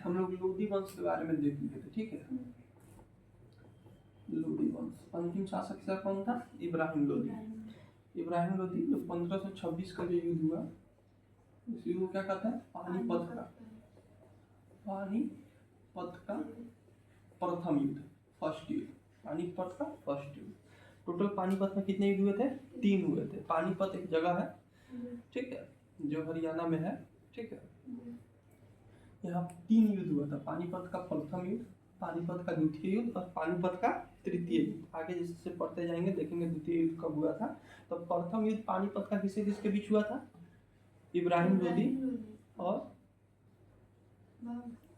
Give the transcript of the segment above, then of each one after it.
हम लोग लोधी वंश के बारे में देख लिए थे, ठीक है। लोधी वंश, अंतिम शासक का कौन था? इब्राहिम लोधी। इब्राहिम लोधी जो 1526 का जो युद्ध हुआ, इस युद्ध को क्या कहता है? पानीपत का, पानीपत का प्रथम युद्ध, फर्स्ट युद्ध, पानीपत का फर्स्ट युद्ध। टोटल पानीपत में कितने युद्ध हुए थे? 3 हुए थे। पानीपत एक जगह है, ठीक है, जो हरियाणा में है, ठीक है। यहाँ 3 युद्ध हुआ था, पानीपत का प्रथम युद्ध, पानीपत का द्वितीय युद्ध और पानीपत का तृतीय युद्ध। आगे जैसे पढ़ते जाएंगे देखेंगे द्वितीय युद्ध कब हुआ था। तो प्रथम युद्ध पानीपत का किसके किसके बीच हुआ था? इब्राहिम लोधी और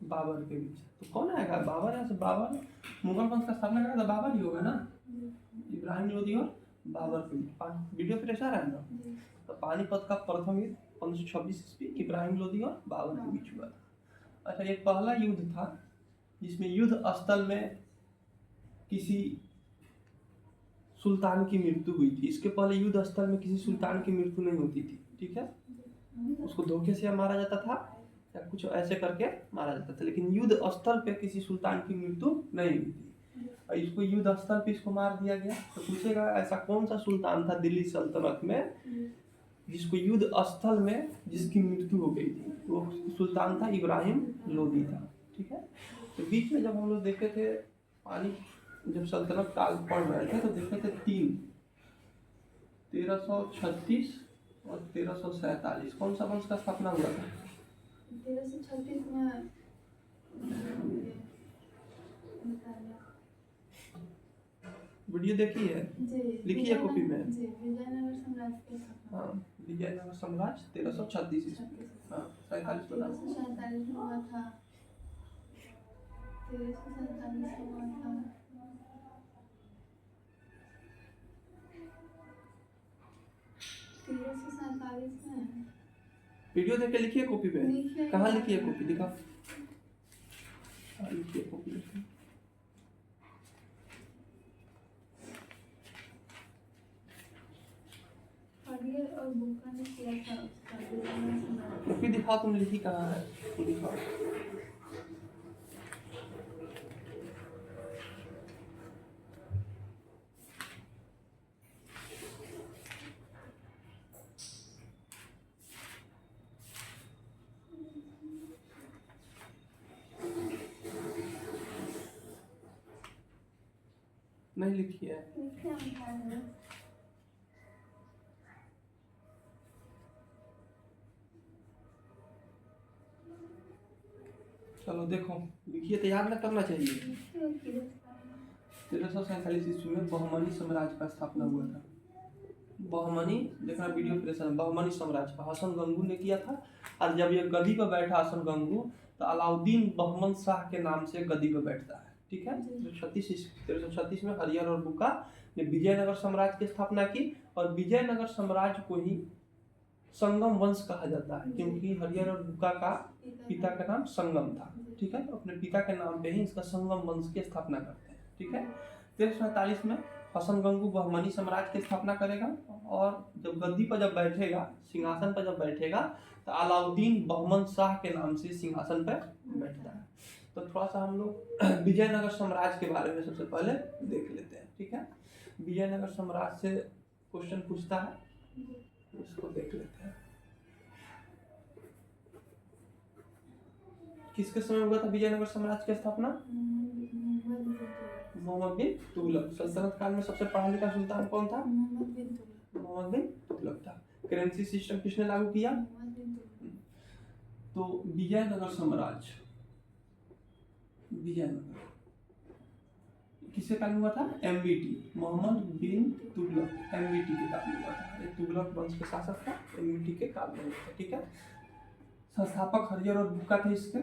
बाबर के बीच। तो कौन आएगा? बाबर है। बाबर मुगल वंश का स्थापना करा था, बाबर ही होगा ना। इब्राहिम लोधी और बाबर के बीच वीडियो प्रेशर है ना। तो पानीपत का प्रथम युद्ध 1526 ईस्वी इब्राहिम लोधी और बाबर के बीच हुआ था। अच्छा, ये पहला युद्ध था जिसमें युद्ध स्थल में किसी सुल्तान की मृत्यु हुई थी। इसके पहले युद्ध स्थल में किसी सुल्तान की मृत्यु नहीं होती थी, ठीक है। उसको धोखे से मारा जाता था या कुछ ऐसे करके मारा जाता था, लेकिन युद्ध स्थल पे किसी सुल्तान की मृत्यु नहीं हुई थी। और इसको युद्ध स्थल पे इसको मार दिया गया। तो पूछेगा ऐसा कौन सा सुल्तान था दिल्ली सल्तनत में जिसको युद्ध स्थल में जिसकी मृत्यु हो गई थी? वो सुल्तान था इब्राहिम लोधी था, ठीक है। तो बीच में जब हम लोग देखे थे पानी, जब सल्तनत काल पढ़ रहे थे तो देखे थे 3, 1336 और 1347। कौन सा वंश का स्थापना हुआ था? 1336 में वीडियो देखी है, लिखी है कॉपी में। विजयनगर साम्राज्य। हाँ, विजयनगर साम्राज्य 1336 ईस्वी। हाँ, 47 बना। 1347 में हुआ था। 1347 में हुआ था। 1347 में वीडियो देख के लिखिए कॉपी पे। कहाँ लिखी है कॉपी? दिखा, लिखिए कॉपी लिखिए। और बुका ने किया था उसका। कॉपी दिखाओ, तुम लिखी कहाँ है? दिखाओ। नहीं लिखी है। चलो देखो, लिखिए तो याद ना करना चाहिए। 1347 ईस्वी में बहमनी साम्राज्य का स्थापना हुआ था। बहमनी, देखना वीडियो प्रेशर, बहमनी साम्राज्य का हसन गंगू ने किया था। और जब ये गद्दी पर बैठा हसन गंगू, तो अलाउद्दीन बहमन शाह के नाम से गद्दी पर बैठता है, ठीक है। 1336 में हरियर और बुक्का ने विजयनगर साम्राज्य की स्थापना की। और विजयनगर साम्राज्य को ही संगम वंश कहा जाता है, क्योंकि हरियर और बुक्का का पिता का नाम संगम था, ठीक है। अपने पिता के नाम पे ही इसका संगम वंश की स्थापना करते हैं, ठीक है। 1347 में हसन गंगू बहमनी साम्राज्य की स्थापना करेगा। और जब गद्दी पर जब बैठेगा, सिंहासन पर जब बैठेगा, तो अलाउद्दीन बहमन शाह के नाम से सिंहासन पर बैठता है। तो थोड़ा सा हम लोग विजयनगर साम्राज्य के बारे में सबसे पहले देख लेते हैं, ठीक है। विजयनगर साम्राज्य से क्वेश्चन पूछता है, इसको देख लेते हैं। किसके समय हुआ था विजयनगर साम्राज्य की स्थापना? मोहम्मद बिन तुगलक। सल्तनत काल में सबसे पढ़ा लिखा सुल्तान कौन था? मोहम्मद बिन तुगलक था। करेंसी सिस्टम किसने लागू किया? तो विजयनगर साम्राज्य, विजयनगर किसके काल में हुआ था? MBT, मोहम्मद बिन तुगलक, MBT के काल में हुआ था। एक तुगलक वंश के शासक था, MBT के काल में हुआ था, ठीक है। संस्थापक हरियर और बुक्का थे इसके।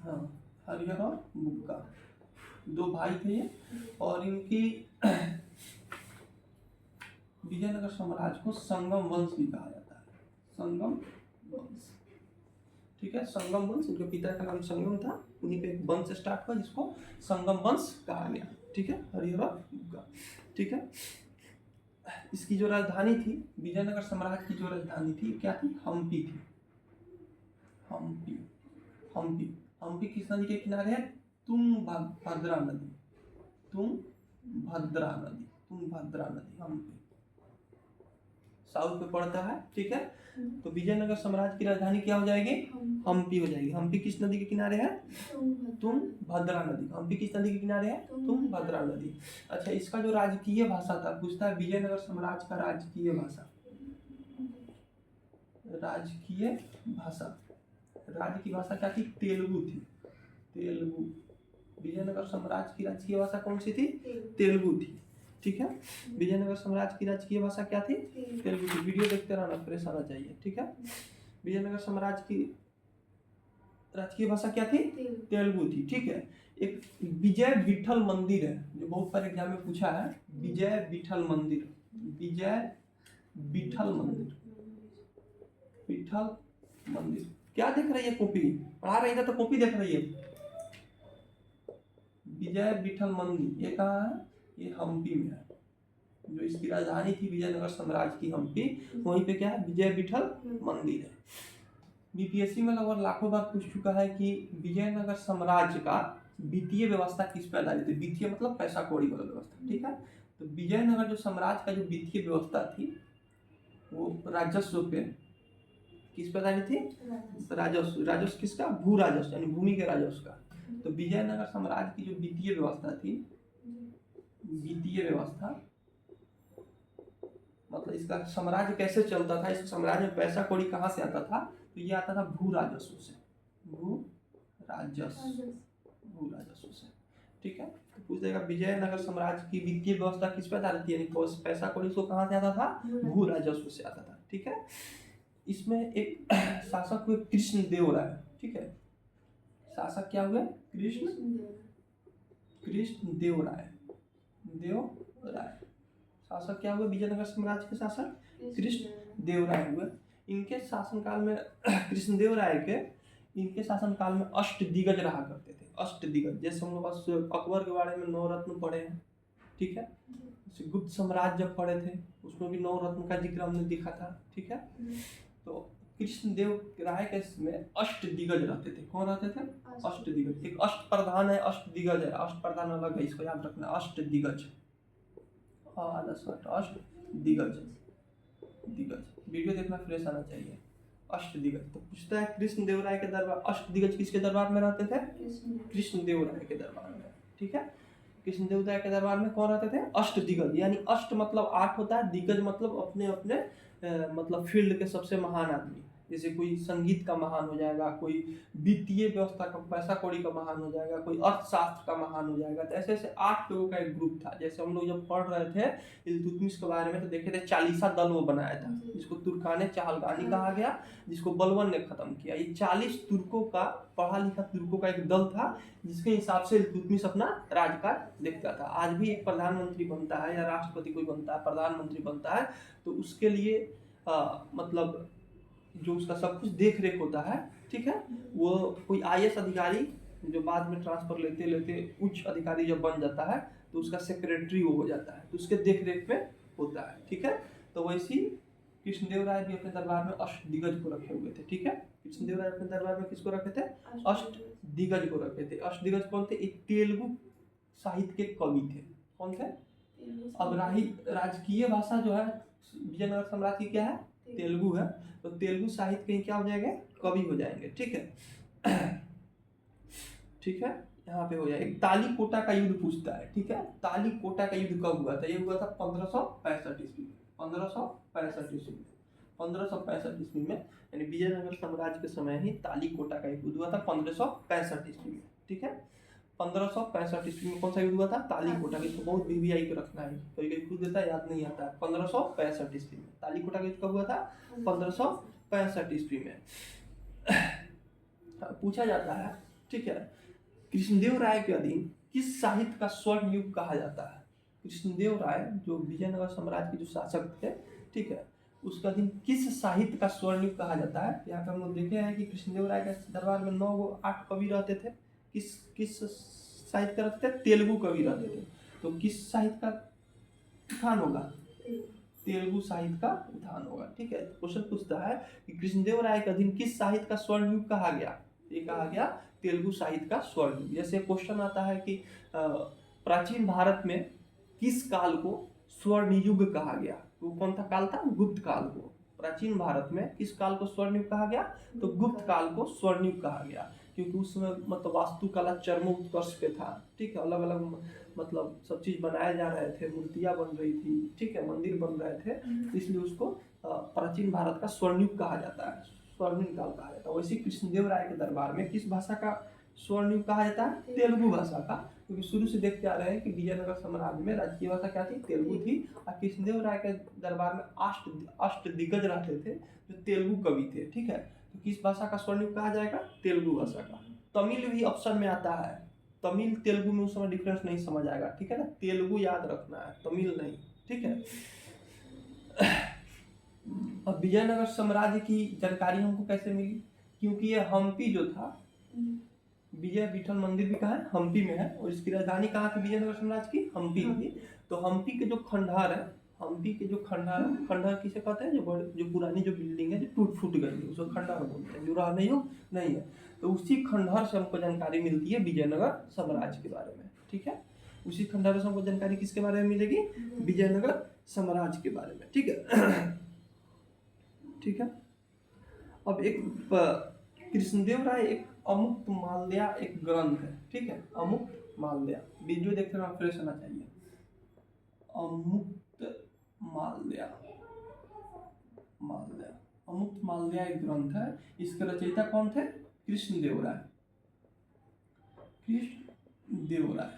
हाँ, हरियर और बुक्का 2 भाई थे ये। और इनकी विजयनगर साम्राज्य को संगम वंश भी कहा जाता है, संगम वंश, ठीक है। संगम वंश, इनके पिता का नाम संगम था, उन्हीं पे एक वंश स्टार्ट हुआ जिसको संगम वंश कहा गया, ठीक है। हरियर और बुक्का, ठीक है। इसकी जो राजधानी थी, विजयनगर साम्राज्य की जो राजधानी थी क्या थी? हम्पी थी, हम्पी, हम्पी। हम्पी किस नदी के किनारे है? तुंगभद्रा नदी, तुंगभद्रा नदी, तुंगभद्रा नदी हम्पी साउथ पे पड़ता है, ठीक है। तो विजयनगर साम्राज्य की राजधानी क्या हो जाएगी? हम्पी हो जाएगी। हम्पी किस नदी के किनारे है? तुंगभद्रा नदी। हम्पी किस नदी के किनारे है? तुंगभद्रा नदी। अच्छा, इसका जो राजकीय भाषा था, पूछता है विजयनगर साम्राज्य का राजकीय भाषा। राजकीय भाषा, राज्य की भाषा क्या थी? तेलुगु थी, तेलुगु। विजयनगर साम्राज्य की राजकीय भाषा कौन सी थी? तेलुगु थी, ठीक है। विजयनगर साम्राज्य की राजकीय भाषा क्या थी? तेलुगु थी। वीडियो देखते रहना, फ्रेश आना चाहिए, ठीक है। विजयनगर साम्राज्य की राजकीय भाषा क्या थी? तेलुगु थी, ठीक है। एक विजय विठल मंदिर है जो बहुत बार एग्जाम में पूछा है, विजय विठल मंदिर, विजय विठल मंदिर, विठल मंदिर। क्या देख रही है कॉपी? पढ़ा रही था तो कॉपी देख रही है। विजय विठल मंदिर ये कहाँ है? ये हम्पी में है। जो इसकी राजधानी थी विजयनगर साम्राज्य की हम्पी, वहीं पे क्या है? विजय विठल मंदिर है। बीपीएससी में लगभग लाखों बार पूछ चुका है कि विजयनगर साम्राज्य का वित्तीय व्यवस्था किस पे आधारित है? वित्तीय मतलब पैसा कौड़ी वाला व्यवस्था, ठीक है। तो विजयनगर जो साम्राज्य का जो वित्तीय व्यवस्था थी वो राजस्व पे किस पे आधारित थी? राजस्व। राजस्व किसका? भू राजस्व, यानी भूमि के राजस्व का। तो विजयनगर साम्राज्य की जो वित्तीय व्यवस्था थी, वित्तीय व्यवस्था मतलब इसका साम्राज्य कैसे चलता था, इस साम्राज्य में पैसा कौड़ी कहाँ से आता था? तो ये आता था भू राजस्व से, भू राजस्व, भू राजस्व से, ठीक है। तो पूछ देगा विजयनगर साम्राज्य की वित्तीय व्यवस्था किस पे आधारित थी, यानी पैसा कौड़ी को कहाँ से आता था? भू राजस्व से आता था, ठीक है। इसमें एक शासक हुए कृष्णदेव राय, ठीक है। शासक क्या हुए? कृष्णदेव राय, देव राय। शासक क्या हुए? विजयनगर साम्राज्य के शासक कृष्णदेव राय हुए। इनके शासनकाल में कृष्णदेव राय के इनके शासनकाल में अष्टदिग्गज रहा करते थे। अष्टदिग्गज जैसे हम लोग अकबर के बारे में 9 रत्न पढ़े हैं, ठीक है। गुप्त साम्राज्य जब पढ़े थे उसमें भी 9 रत्न का जिक्र हमने देखा था, ठीक है। तो कृष्णदेव राय के में अष्टदिग्गज रहते थे। कौन रहते थे? अष्टदिग्गज। एक अष्ट प्रधान है, अष्टदिग्गज है। अष्ट प्रधान अलग है, इसको याद रखना। अष्टदिग्गज, अष्टदिग्गज, दिग्गज। वीडियो देखना, फ्रेश आना चाहिए। अष्टदिग्गज। तो पूछता है कृष्णदेव राय के दरबार, अष्टदिग्गज किसके दरबार में रहते थे? कृष्णदेव राय के दरबार में, ठीक है। कृष्णदेव राय के दरबार में कौन रहते थे? अष्टदिग्गज। यानी अष्ट मतलब 8 होता है, दिग्गज मतलब अपने अपने मतलब फील्ड के सबसे महान आदमी। जैसे कोई संगीत का महान हो जाएगा, कोई वित्तीय व्यवस्था का, पैसा कौड़ी का महान हो जाएगा, कोई अर्थशास्त्र का महान हो जाएगा। तो ऐसे ऐसे 8 लोगों का एक ग्रुप था। जैसे हम लोग जब पढ़ रहे थे इल्तुतमिश के बारे में तो देखे थे 40 दल वो बनाया था, जिसको तुर्काने चहलगानी कहा गया, जिसको बलबन ने खत्म किया। ये 40 तुर्कों का, पढ़ा लिखा तुर्कों का एक दल था, जिसके हिसाब से इल्तुतमिश अपना राजकाज देखता था। आज भी एक प्रधानमंत्री बनता है या राष्ट्रपति कोई बनता है, प्रधानमंत्री बनता है, तो उसके लिए मतलब जो उसका सब कुछ देख रेख होता है, ठीक है। वो कोई IAS अधिकारी जो बाद में ट्रांसफर लेते लेते उच्च अधिकारी जब बन जाता है तो उसका सेक्रेटरी वो हो जाता है, तो उसके देख रेख में होता है, ठीक है। तो वैसी कृष्णदेव राय भी अपने दरबार में अष्टदिग्गज को रखे हुए थे, ठीक है। कृष्णदेव राय अपने दरबार में किसको रखे थे? अष्टदिग्गज को रखे थे। अष्टदिग्गज कौन थे? एक तेलुगु साहित्य के कवि थे। कौन थे? अब राजकीय भाषा जो है विजयनगर साम्राज्य की क्या है? तेलुगु है। तो तेलुगु साहित्य के क्या हो जाएंगे? कवि हो जाएंगे, ठीक है। ठीक है, यहाँ पे हो जाएगा। तालीकोटा का युद्ध पूछता है, ठीक है। तालीकोटा का युद्ध कब हुआ था? ये हुआ था 1565 ईस्वी में। 1565 ईस्वी में, 1565 ईस्वी में, यानी विजयनगर साम्राज्य के समय ही तालीकोटा का युद्ध हुआ था 1565 ईस्वी में, ठीक है। 1565 ईस्वी में कौन सा युद्ध हुआ था? तालीकोटा का। इसको बहुत VVI को रखना है, कोई कोई खुद देता है याद नहीं आता है। 1565 ईस्वी में तालीकोटा का युद्ध कब हुआ था? 1565 ईस्वी में। पूछा जाता है, ठीक है, कृष्णदेव राय के अधीन किस साहित्य का स्वर्ण युग कहा जाता है? कृष्णदेव राय जो विजयनगर साम्राज्य के जो शासक थे, ठीक है, उसका अधीन किस साहित्य का स्वर्ण युग कहा जाता है? यहाँ पे हम लोग देखे हैं कि कृष्णदेव राय के दरबार में 8 कवि रहते थे। किस साहित्य का रहते थे? तेलुगु कवि रहते थे। तो किस साहित्य का उत्थान होगा? तेलुगु साहित्य का उत्थान होगा, ठीक है। क्वेश्चन पूछता है कि कृष्णदेव राय के अधीन किस साहित्य का स्वर्ण युग कहा गया? ये कहा गया तेलुगु साहित्य का स्वर्ण युग। जैसे क्वेश्चन आता है कि प्राचीन भारत में किस काल को स्वर्ण युग कहा गया, तो कौन सा काल था? गुप्त काल को। प्राचीन भारत में किस काल को स्वर्ण युग कहा गया? तो गुप्त काल को स्वर्ण युग कहा गया, क्योंकि उस समय मतलब वास्तुकला चरमोत्कर्ष पे था। ठीक है, अलग अलग मतलब सब चीज बनाए जा रहे थे, मूर्तियां बन रही थी, ठीक है, मंदिर बन रहे थे, इसलिए उसको प्राचीन भारत का स्वर्ण युग कहा जाता है, स्वर्णिम काल कहा जाता है। वैसे कृष्णदेव राय के दरबार में किस भाषा का स्वर्ण युग कहा जाता है? तेलुगु भाषा का, क्योंकि शुरू से देखते आ रहे हैं कि विजयनगर साम्राज्य में राजकीय भाषा क्या थी? तेलुगु थी। और कृष्णदेव राय के दरबार में अष्ट दिग्गज रहते थे जो तेलुगु कवि थे। ठीक है, तो किस भाषा का स्वर्ण युग कहा जाएगा? तेलुगु भाषा का। तमिल भी ऑप्शन में आता है, तमिल तेलुगु में उस समय डिफरेंस नहीं समझ आएगा, ठीक है ना, तेलुगु याद रखना है, तमिल नहीं, ठीक है। अब विजयनगर साम्राज्य की जानकारी हमको कैसे मिली? क्योंकि ये हम्पी जो था, विजय विठल मंदिर भी कहाँ है? हम्पी में है, और इसकी राजधानी कहाँ थी विजयनगर साम्राज्य की? हम्पी थी। तो हम्पी के जो खंडहर है, हम्पी के जो खंडहर है, खंडहर किसे कहते हैं? जो पुरानी जो बिल्डिंग है जो टूट फूट गई है उसको खंडहर बोलते हैं, जो रहने योग्य नहीं है। तो उसी खंडहर से हमको जानकारी मिलती है विजयनगर साम्राज्य के बारे में। ठीक है, उसी खंडहर से हमको जानकारी किसके बारे में मिलेगी? विजयनगर साम्राज्य के बारे में। ठीक है, ठीक है। अब एक कृष्णदेव राय एक अमुक्त मालदया एक ग्रंथ है, ठीक है, अमुक्त मालदया, वीडियो देखते हुए फ्रेश होना चाहिए। अमुक्त मालदया, अमुक्त मालदया एक ग्रंथ है, इसके रचयिता कौन थे? कृष्णदेव राय। कृष्णदेव राय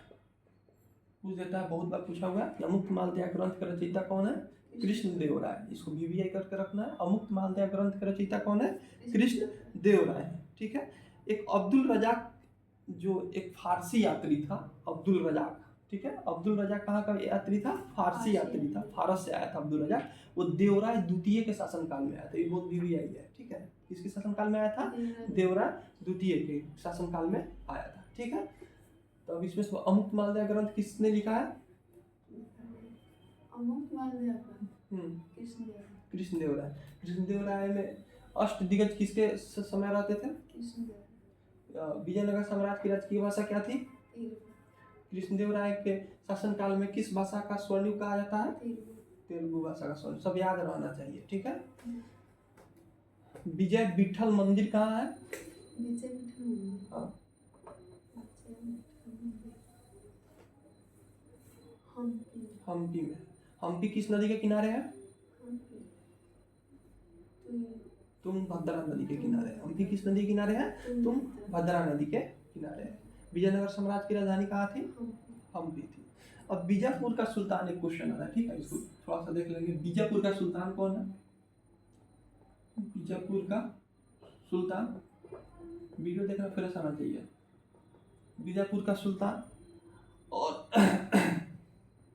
पूछ देता है, बहुत बार पूछा हुआ है। अमुक्त मालदया ग्रंथ का रचयिता कौन है? कृष्णदेव राय। इसको VVI करके रखना है। अमुक्त मालदया ग्रंथ का रचयिता कौन है? कृष्णदेव राय है। ठीक है, एक अब्दुल रजाक जो एक फारसी यात्री था, अब्दुल रजाक, ठीक है, अब्दुल रजाक कहाँ का यात्री था? फारसी यात्री था, फारस से आया था अब्दुल रजाक। वो देवराय द्वितीय के शासनकाल में आया था, ये बहुत VVI है। ठीक है, किसके शासनकाल में आया था? देवराय द्वितीय के शासनकाल में आया था। ठीक है, तो अब इसमें अमुक्त मालदया ग्रंथ किसने लिखा है? अमुक्त मालदया कृष्णदेव राय। कृष्णदेव राय में अष्ट दिग्गज किसके समय रहते थे? विजयनगर साम्राज्य की राजकीय भाषा क्या थी? कृष्णदेव राय के शासनकाल में किस भाषा का स्वर्ण युग कहा जाता है? तेलुगु भाषा का स्वर्ण। सब याद रहना चाहिए। ठीक है, विजय विठल मंदिर कहाँ है? विजय विठल मंदिर, हाँ, हम्पी में। हम्पी किस नदी के किनारे है? तुंगभद्रा नदी के किनारे। हम्पी किस नदी के किनारे है? तुंगभद्रा नदी के किनारे है। विजयनगर साम्राज्य की राजधानी कहाँ थी? हम्पी थी। अब बीजापुर का सुल्तान एक क्वेश्चन आ रहा है, ठीक है, इसको थोड़ा सा देख लेंगे। बीजापुर का सुल्तान कौन है? बीजापुर का सुल्तान, वीडियो देखना फ्रेश आना चाहिए। बीजापुर का सुल्तान और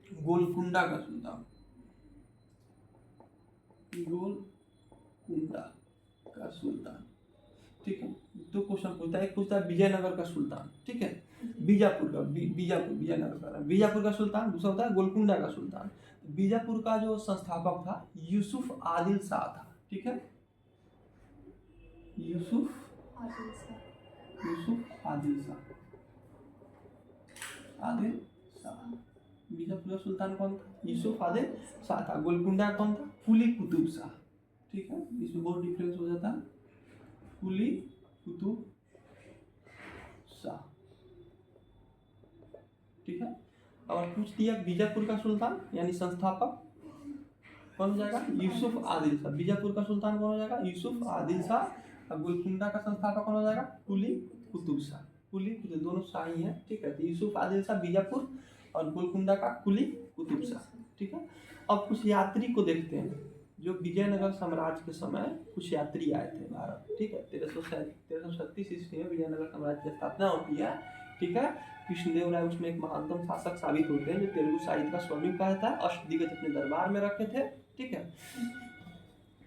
गोलकुंडा का सुल्तान, गोलकुंडा का सुल्तान। ठीक है, दो क्वेश्चन पूछता है। एक पूछता है विजयनगर का सुल्तान, ठीक है, बीजापुर का, विजयनगर का, बीजापुर का सुल्तान। दूसरा होता है गोलकुंडा का सुल्तान। बीजापुर का जो संस्थापक था यूसुफ आदिल शाह था। ठीक है, यूसुफ आदिल शाह। बीजापुर का सुल्तान कौन था? यूसुफ आदिल शाह था। गोलकुंडा कौन था? कुली कुतुब शाह। ठीक है, इसमें बहुत डिफरेंस हो जाता है। कुली कुतुब शाह। ठीक है, और पूछ दिया बीजापुर का सुल्तान यानी संस्थापक कौन हो जाएगा? यूसुफ आदिल शाह। बीजापुर का सुल्तान कौन हो जाएगा? यूसुफ आदिल शाह। और गोलकुंडा का संस्थापक कौन हो जाएगा? कुली कुतुब शाह। कुली कुतुब दोनों शाही हैं। ठीक है, तो यूसुफ आदिल शाह बीजापुर और गोलकुंडा का कुली कुतुब शाह। ठीक है, अब कुछ यात्री को देखते हैं जो विजयनगर साम्राज्य के समय कुछ यात्री आए थे भारत। ठीक है, 1337 ईस्वी में विजयनगर साम्राज्य की स्थापना होती है। ठीक है, कृष्णदेव राय उसमें एक महानतम शासक साबित होते हैं जो तेलुगु साहित्य का स्वर्ण युग कहा जाता है। अष्टदिग्गज अपने दरबार में रखे थे। ठीक है,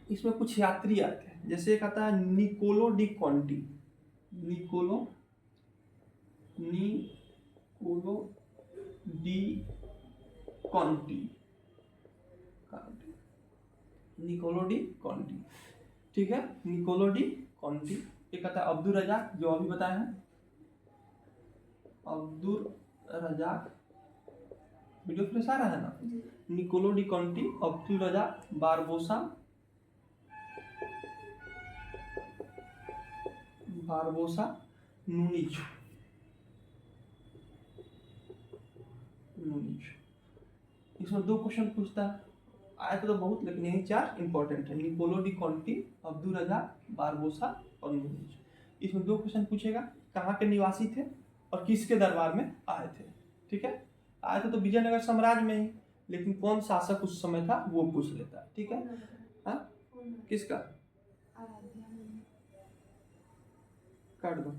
इसमें कुछ यात्री आए थे, जैसे एक आता है Niccolo de Conti. Niccolo de Conti, Niccolo de Conti. ठीक है, निकोलो डी कॉन्टी एक आता है अब्दुल रजाक, जो अभी बताए हैं, अब्दुल रजाक, वीडियो फ्रेश आ रहा है ना। जी। Niccolo de Conti, Abdul Razzaq, Barbosa, Barbosa, Nuniz, Nuniz. इसमें 2 क्वेश्चन पूछता है, आए तो बहुत, लेकिन यही 4 इंपॉर्टेंट है। Niccolo de Conti, Abdul Razzaq, Barbosa और नूनिज। इसमें 2 क्वेश्चन पूछेगा, कहाँ के निवासी थे और किसके दरबार में आए थे। ठीक है, आए थे तो विजयनगर साम्राज्य में ही, लेकिन कौन शासक उस समय था वो पूछ लेता है। ठीक है, हाँ किसका काट दो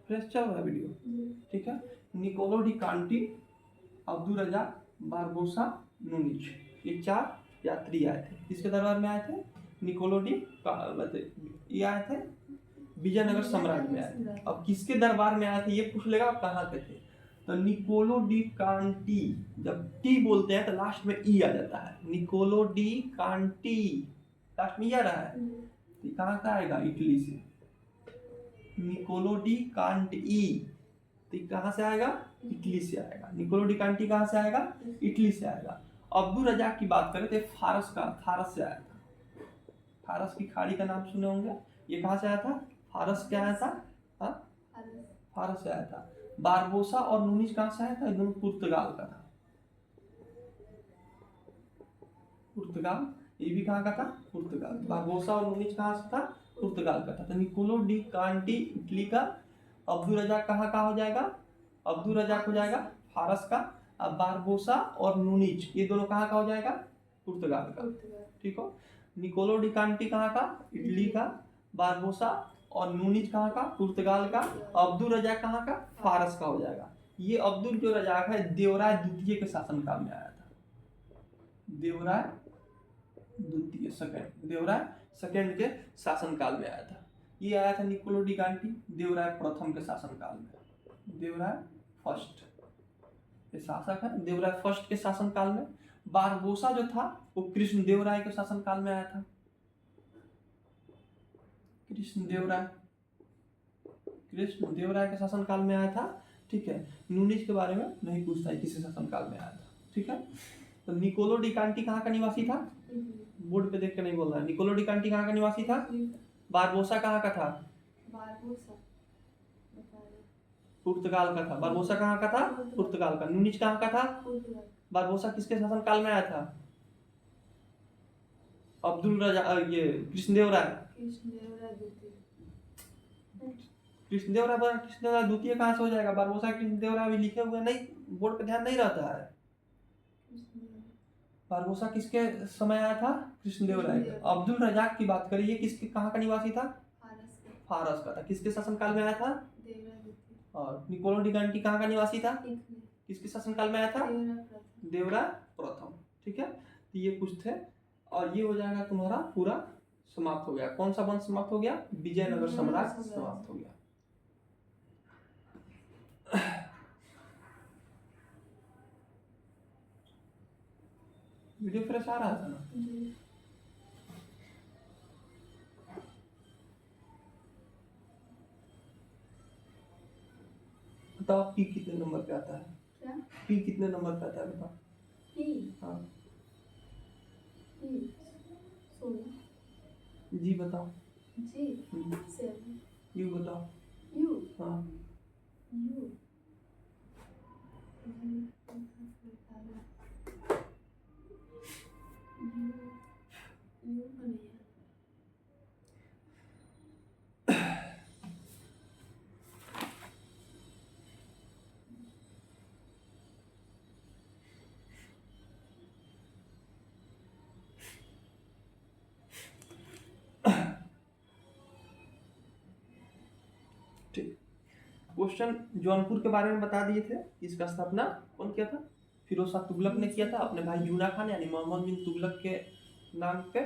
फ्रेश चल रहा है वीडियो। ठीक है, Niccolo de Conti, Abdul Razzaq, Barbosa, Nuniz, ये 4 यात्री आए थे। किसके दरबार में आए थे? निकोलो डी ये आए थे विजयनगर साम्राज्य में आए थे। अब किसके दरबार में आए थे ये पूछ लेगा, आप कहाँ के थे। तो निकोलो डी कांटी, जब टी बोलते हैं तो लास्ट में ई आ जाता है। निकोलो डी कांटी, लास्ट में ई आ रहा है, तो कहाँ का आएगा? इटली से। निकोलो डी कांटी, तो कहाँ से आएगा? इटली से आएगा। निकोलो डी कांटी कहाँ से आएगा? इटली से आएगा। अब्दुल रजाक की बात करें तो फारस से आया था। फारस की खाड़ी का नाम सुने होंगे। ये कहाँ से आया था? फारस क्या आया था? हाँ, फारस से आया था। बारबोसा और नूनिज कहाँ से आया था? दोनों पुर्तगाल का था। पुर्तगाल, ये भी कहाँ का था? पुर्तगाल। बारबोसा और नूनिज कहाँ से था? पुर्तगाल का था। तो निकोलो डी कांटी इटली का, अब्दुल रजाक कहाँ का हो जाएगा? अब्दुल रजाक हो जाएगा फारस का। अब बारबोसा और नूनिज ये दोनों कहाँ का हो जाएगा? पुर्तगाल का। ठीक हो, निकोलो डी कांटी कहाँ का? इटली का। बारबोसा और नूनिज कहाँ का? पुर्तगाल का। अब्दुल रजाक कहाँ का? फारस का हो जाएगा। ये अब्दुल जो रजाक है देवराय द्वितीय के शासनकाल में आया था। देवराय द्वितीय सेकंड, देवराय सेकंड के शासनकाल में आया था। ये आया था निकोलो डी कांटी देवराय प्रथम के शासनकाल में। देवराय फर्स्ट ये शासक है, देवराय फर्स्ट के शासनकाल में। बारबोसा जो था वो कृष्णदेवराय के शासनकाल में आया था। कृष्णदेवराय के शासनकाल में आया था। ठीक है, नूनिज के बारे में नहीं पूछता है किसी शासनकाल में आया था। ठीक है, तो निकोलो डी कांटी कहाँ का निवासी था? बोर्ड पे देख के नहीं बोल रहा है। निकोलो डी कांटी कहाँ का निवासी था? बारबोसा कहाँ का था? पुर्तगाल का था। बारबोसा कहाँ का था? पुर्तगाल का। नूनिज कहाँ का था? बारबोसा किसके शासनकाल में आया था? अब्दुल रजा ये कृष्णदेवराय द्वितीय कहाँ से हो जाएगा? बारबोसा कृष्णदेवराय भी लिखे हुए नहीं, बोर्ड पे ध्यान नहीं रहता है। बारबोसा किसके समय आया था? कृष्णदेवराय का। अब्दुल रजाक की बात करिए, किसके कहाँ का निवासी था? फारस का था। किसके शासनकाल में आया था? और निकोलो डी कांटी कहाँ का निवासी था? किसके शासनकाल में आया था? देवराय प्रथम। ठीक है, तो ये कुछ थे और ये हो जाएगा तुम्हारा पूरा समाप्त हो गया। कौन सा वंश समाप्त हो गया? विजयनगर साम्राज्य समाप्त हो गया। वीडियो फ्रेश आ रहा था ना? बताओ पी कितने नंबर पे आता है? क्या? पी कितने नंबर पे आता है बताओ? हाँ जी बताओ। यू बताओ। हाँ क्वेश्चन जौनपुर के बारे में बता दिए थे। इसका स्थापना कौन किया था? फिरोज शाह तुगलक ने किया था, अपने भाई यूना खान यानी मोहम्मद बिन तुगलक के नाम पे।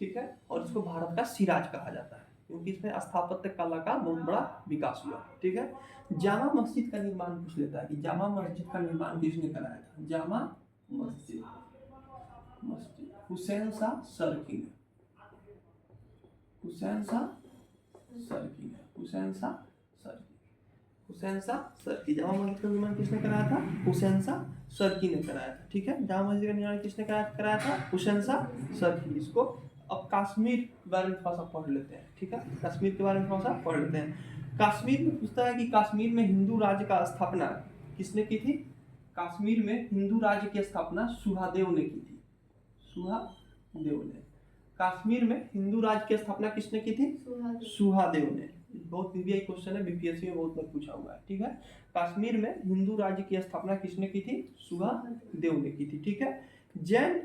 ठीक है, और इसको भारत का सिराज कहा जाता है क्योंकि इसमें स्थापत्य कला का बहुत बड़ा विकास हुआ। ठीक है, जामा मस्जिद का निर्माण पूछ लेता है कि जामा मस्जिद का निर्माण किसने कराया था? जामा मस्जिद हुसैन शाह सरकी ने। हुसैन शाह सर्की ने, हुसैन शाह सर्की, हुसैन शाह सर्की। जामा मस्जिद का निर्माण किसने कराया था? हुसैन शाह सर्की ने कराया था। ठीक है, जामा मस्जिद का निर्माण किसने कराया था? हुसैन शाह सर्की। इसको अब कश्मीर के बारे में थोड़ा सा पढ़ लेते हैं। ठीक है, कश्मीर के बारे में थोड़ा सा पढ़ लेते हैं। कश्मीर में पूछता है कि कश्मीर में हिंदू राज्य का स्थापना किसने की थी? कश्मीर में हिंदू राज्य की स्थापना सुहादेव ने की थी। सुहादेव ने। कश्मीर में हिंदू राज्य की स्थापना किसने की थी? सुहादेव ने। बहुत बीबीआई क्वेश्चन है, बीपीएससी में बहुत बार पूछा हुआ है। ठीक है, कश्मीर में हिंदू राज्य की स्थापना किसने की थी? सुहादेव ने की थी। ठीक है, जैन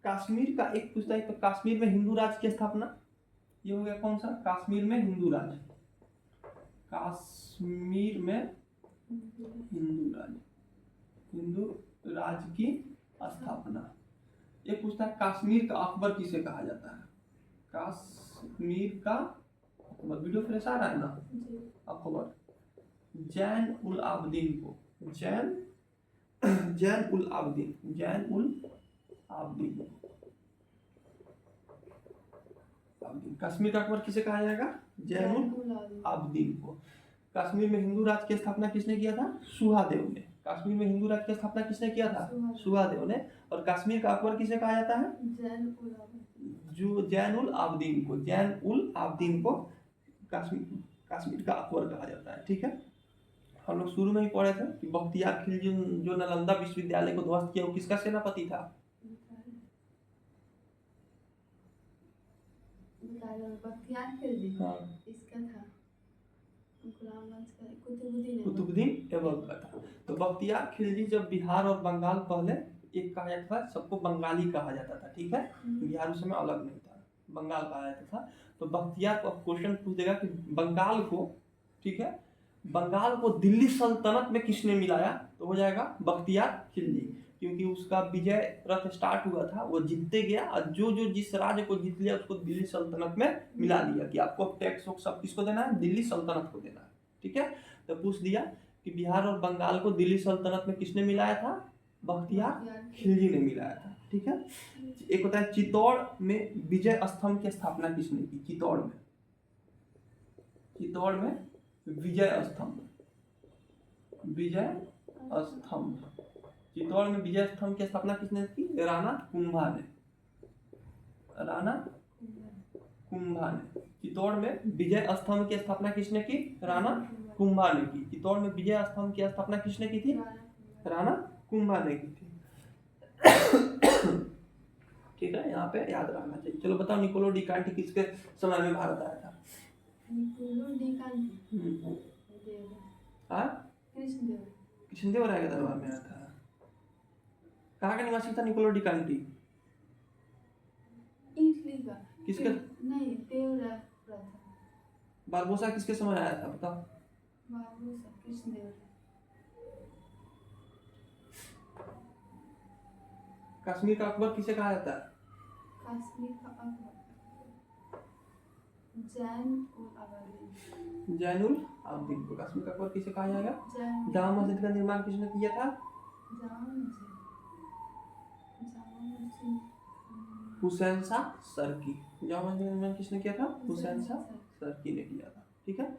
कश्मीर का एक पूछता है, तो कश्मीर में हिंदू राज्य की स्थापना, ये हो गया कौन सा? कश्मीर में हिंदू राज्य, कश्मीर में हिंदू राज्य की स्थापना। ये पूछता है कश्मीर का अकबर किसे कहा जाता है? कश्मीर का अकबर, वीडियो फ्रेश आ रहा है ना? अकबर जैन उल आबदीन को, जैन उल आबदीन कश्मीर का अकबर किसे कहा जाएगा? जैन उल आबदीन को। कश्मीर में हिंदू राज्य की स्थापना किसने किया था? सुहादेव ने। कश्मीर में हिंदू राज्य की स्थापना किसने किया था? सुहादेव ने। और कश्मीर का अकबर किसे कहा जाता है? जैन उल आबदीन को, जैन उल आबदीन को कश्मीर का अकबर कहा जाता है। ठीक है, हम लोग शुरू में ही पढ़े थे कि बख्तियार खिलजी जो नालंदा विश्वविद्यालय को ध्वस्त किया, वो किसका सेनापति था? बख्तियार खिलजी, हाँ, इसका था कुतुबुद्दीन ऐबक का था। तो बख्तियार खिलजी जब बिहार और बंगाल, पहले एक कहा जाता था, सबको बंगाली कहा जाता था। ठीक है, बिहार उस समय अलग नहीं था, बंगाल कहा जाता था। तो बख्तियार को क्वेश्चन पूछ देगा कि बंगाल को, ठीक है, बंगाल को दिल्ली सल्तनत में किसने मिलाया? तो हो जाएगा बख्तियार खिलजी, क्योंकि उसका विजय रथ स्टार्ट हुआ था, वो जीतते गया, और जो जिस राज्य को जीत लिया उसको दिल्ली सल्तनत में मिला दिया कि आपको टैक्स सब किसको देना है? दिल्ली सल्तनत को देना है। ठीक है, तो पूछ दिया कि बिहार और बंगाल को दिल्ली सल्तनत में किसने मिलाया था? बख्तियार खिलजी ने मिलाया था। ठीक है, एक होता है चित्तौड़ में विजय स्तंभ की स्थापना किसने की? चित्तौड़ में विजय स्तंभ, चित्तौड़ में विजय स्तंभ की स्थापना किसने की? राणा कुंभा ने। चित्तौड़ में विजय स्तंभ की स्थापना किसने की? राणा कुंभा ने की। चित्तौड़ में विजय स्तंभ की स्थापना किसने की थी? राणा कुंभा ने की थी। ठीक है, यहाँ पे याद रखना चाहिए। चलो बताओ, निकोलो डी कांटी किसके समय में भारत आया था? कृष्णदेव राय के दरबार में आया था। कहाँ का निवासी था निकोलो डी कांटी? इटली का। किसके? नहीं, देवराय था। बारबोसा किसके समय आया था बताओ? बारबोसा कृष्णदेव। कश्मीर का अकबर किसे कहा जाता है? कश्मीर का अकबर जैन उल आबदीन को कश्मीर का अकबर किसे कहा जाएगा? जामा मस्जिद का निर्माण किसने किया था? हुसैन शाह सर्की। जामा मस्जिद का निर्माण किसने किया था? हुसैन शाह सर्की ने किया था। ठीक है,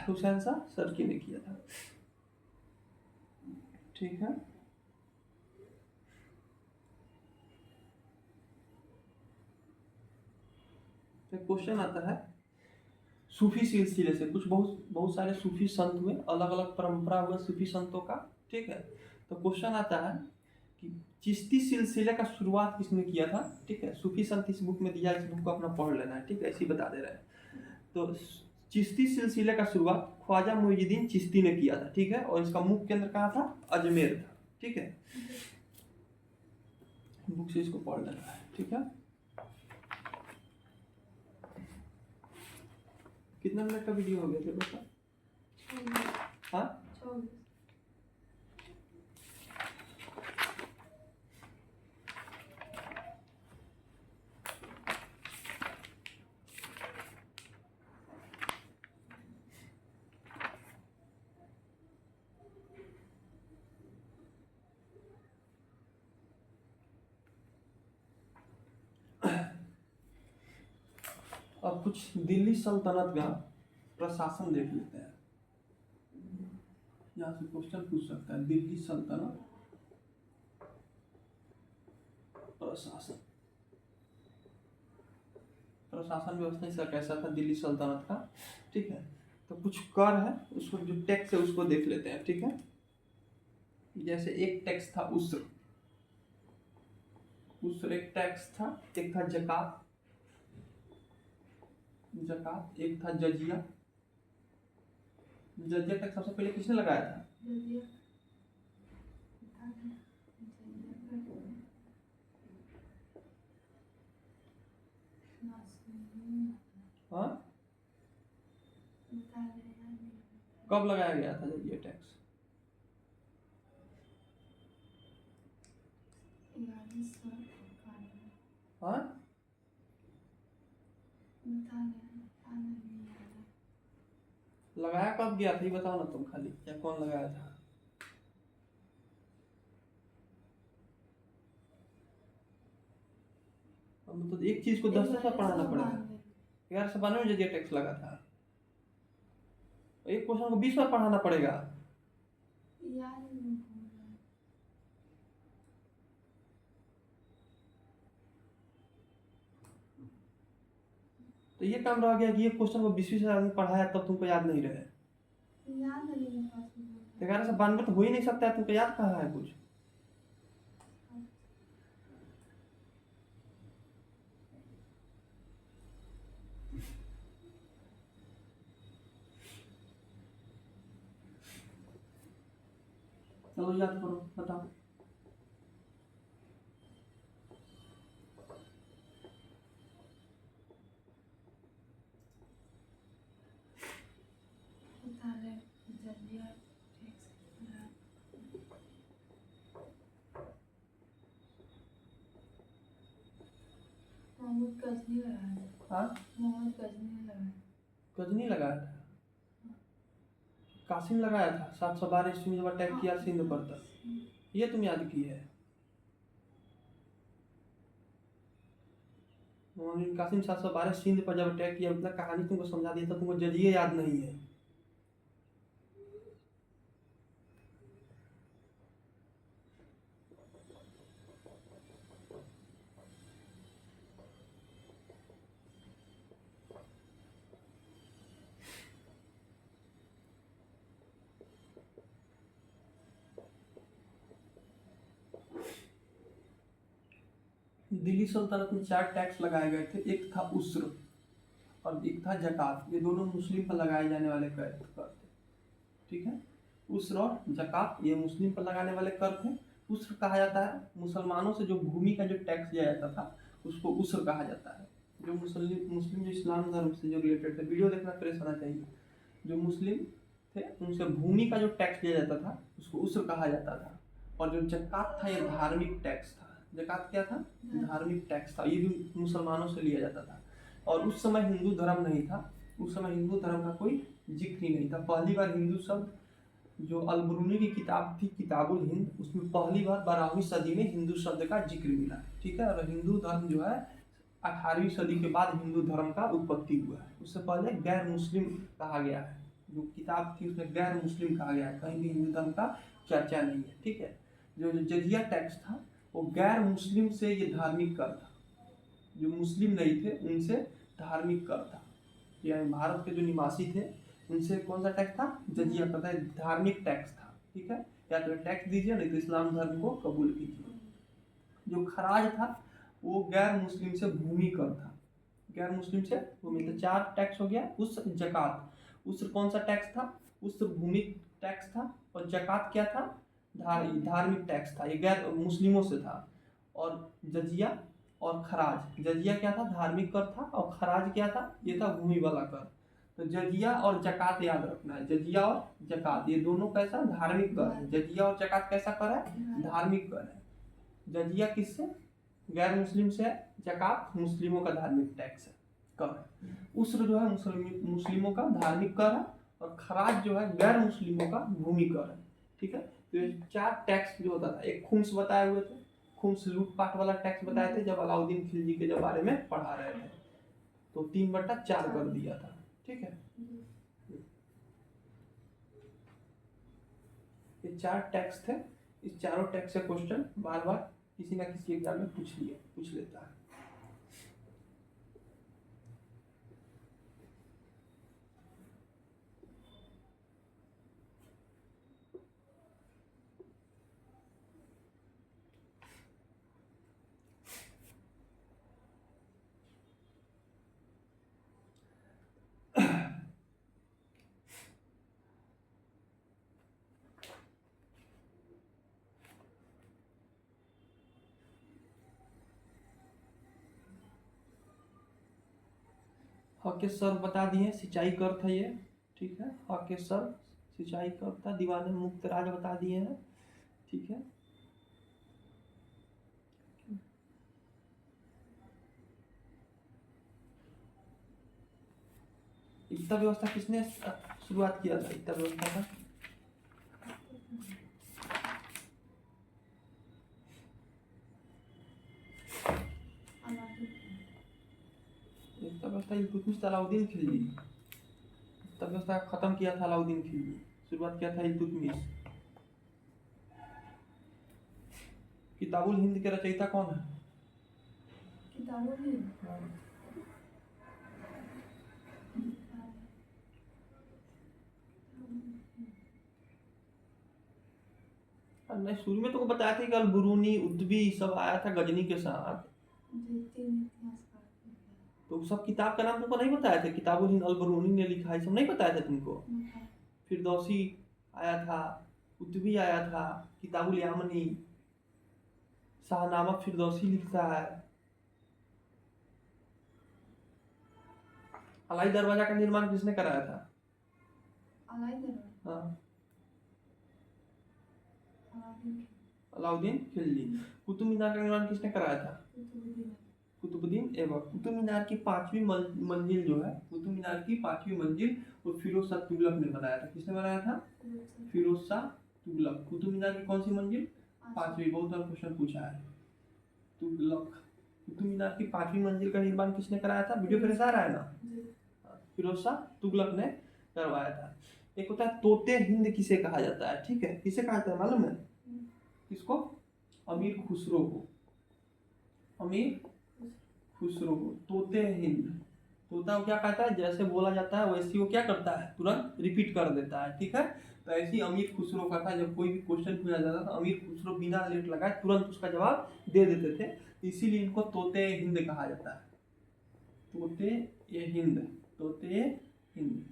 हुसैन शाह सर्की ने किया था। ठीक है, क्वेश्चन आता है सूफी सिलसिले से, कुछ बहुत सारे सूफी संत हुए, अलग अलग परंपरा हुआ सूफी संतों का। ठीक है, तो क्वेश्चन आता है कि चिश्ती सिलसिले का शुरुआत किसने किया था? ठीक है, सूफी संत इस बुक में दिया, इस बुक को अपना पढ़ लेना है। ठीक है, ऐसे ही बता दे रहे हैं। तो चिश्ती सिलसिले का शुरुआत ख्वाजा मुइनुद्दीन चिश्ती ने किया था। ठीक है, और इसका मुख्य केंद्र कहाँ था? अजमेर था। ठीक है, बुक से इसको पढ़ लेना है। ठीक है, कितना मिनट का वीडियो हो गया फिर बता? हाँ, अब कुछ दिल्ली सल्तनत का प्रशासन देख लेते हैं। यहाँ से क्वेश्चन पूछ सकता है, दिल्ली सल्तनत प्रशासन, प्रशासन व्यवस्था इसका कैसा था दिल्ली सल्तनत का। ठीक है, तो कुछ कर है, उसको जो टैक्स है उसको देख लेते हैं। ठीक है, जैसे एक टैक्स था उस्र, उस्र एक टैक्स था। एक था जकात, जकात। एक था जजिया, जजिया टैक्स सबसे पहले किसने लगाया था? जजिया हाँ, कब लगाया गया था जजिया टैक्स? हाँ, लगाया कब गया था ये बताओ ना तुम खाली, या कौन लगाया था? मतलब एक चीज को 10 दफा पढ़ाना पड़ेगा। 1192 में जजिया टैक्स लगा था, एक क्वेश्चन को 20 बार पढ़ाना पड़ेगा। तो ये काम रह गया कि ये क्वेश्चन को 20 से आदमी पढ़ाया तब तुमको याद नहीं रहे। 1192 तो हो ही नहीं सकता है, तुमको याद कहाँ है कुछ? चलो याद करो, बताओ। गजनी लगाया था, कासिम लगाया था 712 ईस्वी में जब अटैक किया सिंध पर तक, ये तुम याद की है। कासिम 712 सिंध पर जब अटैक किया, उतना कहानी तुमको समझा दिया था, तुमको जजिए याद नहीं है। दिल्ली सल्तनत में 4 टैक्स लगाए गए थे। एक था उस्र और एक था जकात। ये दोनों मुस्लिम पर लगाए जाने वाले कर थे। ठीक है, उस्र और जकात ये मुस्लिम पर लगाने वाले कर थे। उस्र कहा जाता है मुसलमानों से जो भूमि का जो टैक्स लिया जाता था उसको उस्र कहा जाता है। जो मुस्लिम जो इस्लाम धर्म से जो रिलेटेड थे, वीडियो देखना फ्रेश होना चाहिए। जो मुस्लिम थे उनसे भूमि का जो टैक्स लिया जाता था उसको उस्र कहा जाता था। और जो जकात था ये धार्मिक टैक्स था। जकात क्या था? धार्मिक टैक्स था, ये भी मुसलमानों से लिया जाता था। और उस समय हिंदू धर्म नहीं था, उस समय हिंदू धर्म का कोई जिक्र ही नहीं था। पहली बार हिंदू शब्द जो अल-बरूनी की किताब थी किताबुल हिंद, उसमें पहली बार 12वीं सदी में हिंदू शब्द का जिक्र मिला। ठीक है, और हिंदू धर्म जो है 18वीं सदी के बाद हिंदू धर्म का उत्पत्ति हुआ है। उससे पहले गैर मुस्लिम कहा गया है, जो किताब थी उसमें गैर मुस्लिम कहा गया है, कहीं भी हिंदू धर्म का चर्चा नहीं है। ठीक है, जो जजिया टैक्स था वो गैर मुस्लिम से ये धार्मिक कर था, जो मुस्लिम नहीं थे उनसे धार्मिक कर था। यानी भारत के जो निवासी थे उनसे कौन सा टैक्स था? जजिया का था, धार्मिक टैक्स था। ठीक है, या तो टैक्स दीजिए नहीं तो इस्लाम धर्म को कबूल कीजिए। जो खराज था वो गैर मुस्लिम से भूमि कर था, गैर मुस्लिम से भूमि। तो 4 टैक्स हो गया। उस जकात, उस कौन सा टैक्स था? उस भूमि टैक्स था। और जकात क्या था? धार्मिक टैक्स था, ये गैर मुस्लिमों से था। और जजिया और खराज, जजिया क्या था? धार्मिक कर था। और खराज क्या था? ये था भूमि वाला कर। तो जजिया और जकात याद रखना है, जजिया और जकात ये दोनों कैसा? धार्मिक कर है। जजिया और जकात कैसा कर है? धार्मिक कर है। जजिया किससे? गैर मुस्लिम से। जकात मुस्लिमों का धार्मिक टैक्स है, कर है। उस्र जो है मुस्लिमों का धार्मिक कर है। और खराज जो है गैर मुस्लिमों का भूमि कर है। ठीक है, तो ये 4 टैक्स जो होता था। एक खुम्स बताए हुए थे, खुम्स लूटपाट वाला टैक्स बताए थे जब अलाउद्दीन खिलजी के जब बारे में पढ़ा रहे थे। तो 3/4 कर दिया था। ठीक है, ये 4 टैक्स थे। इस चारों टैक्स से क्वेश्चन बार बार किसी ना किसी एग्जाम में पूछ लेता है। हके सर बता दिए सिंचाई का अर्थ है ये। ठीक है, हके सर सिंचाई का अर्थ था। दीवाने मुक्त राज बता दिए हैं। ठीक है, इतना व्यवस्था किसने शुरुआत किया था? इतना व्यवस्था का इतना व्यवस्था इल्तुतमिश अलाउद्दीन खिलजी। इतना व्यवस्था खत्म किया था अलाउद्दीन खिलजी, शुरुआत किया था इल्तुतमिश। किताबुल हिंद के रचयिता कौन है? किताबुल हिंद नहीं, शुरू में तो बताया था कि अल-बुरूनी उद्बी सब आया था गजनी के साथ। तो सब किताब का नाम तुमको नहीं बताया था? किताबुल हिंद अल-बुरूनी ने लिखा है, सब नहीं बताया था तुमको? फिरदौसी आया था, उद्बी आया था, किताबुल यामनी, शाहनामा फिरदौसी लिखता है। अलाई दरवाजा का निर्माण किसने कराया था? अलाई दरवाजा हाँ, अलाउद्दीन खिलजी। कुतुब मीनार का निर्माण किसने कराया था? कुतुबुद्दीन ऐबक। कुतुब मीनार की 5वीं मंजिल जो है, कुतुब मीनार की 5वीं मंजिल वो फिरोज शाह तुगलक ने बनाया था। किसने बनाया था? फिरोज शाह तुगलक। कुतुब मीनार की कौन सी मंजिल? 5वीं। बहुत बार क्वेश्चन पूछा है। तुगलक। कुतुब मीनार की 5वीं मंजिल का निर्माण किसने कराया था? वीडियो फिर से आ रहा है ना? फिरोज शाह तुगलक ने करवाया था। एक होता है तोते हिंद किसे कहा जाता है? ठीक है, किसे कहा जाता है मालूम है? किसको? अमीर खुसरो को। अमीर खुसरो को तोते हिंद। तोता को क्या कहता है? जैसे बोला जाता है वैसे वो क्या करता है? तुरंत रिपीट कर देता है। ठीक है, तो ऐसे ही अमीर खुसरो का था। जब कोई भी क्वेश्चन पूछा जाता था, अमीर खुसरो बिना लेट लगाए तुरंत उसका जवाब दे देते थे, इसीलिए इनको तोते हिंद कहा जाता है। तोते ये हिंद, तोते हिंद,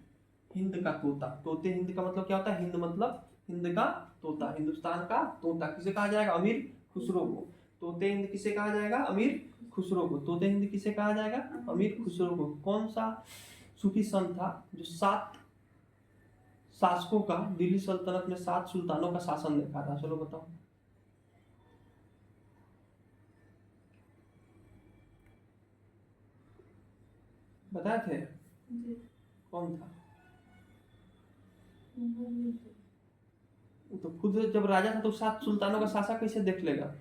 हिंद का तोता। तोते हिंद का मतलब क्या होता है? हिंद मतलब हिंद का तोता, हिंदुस्तान का तोता। किसे कहा जाएगा? अमीर खुसरो को। तोते हिंद किसे कहा जाएगा? अमीर खुसरो को। तोते हिंद किसे कहा जाएगा? अमीर खुसरो को। कौन सा सूफी संत था जो 7 शासकों का, दिल्ली सल्तनत में 7 सुल्तानों का शासन देखा था? चलो बताओ। बताए थे? कौन था? वो तो खुद जब राजा था तो 7 सुल्तानों का शासक कैसे देख लेगा?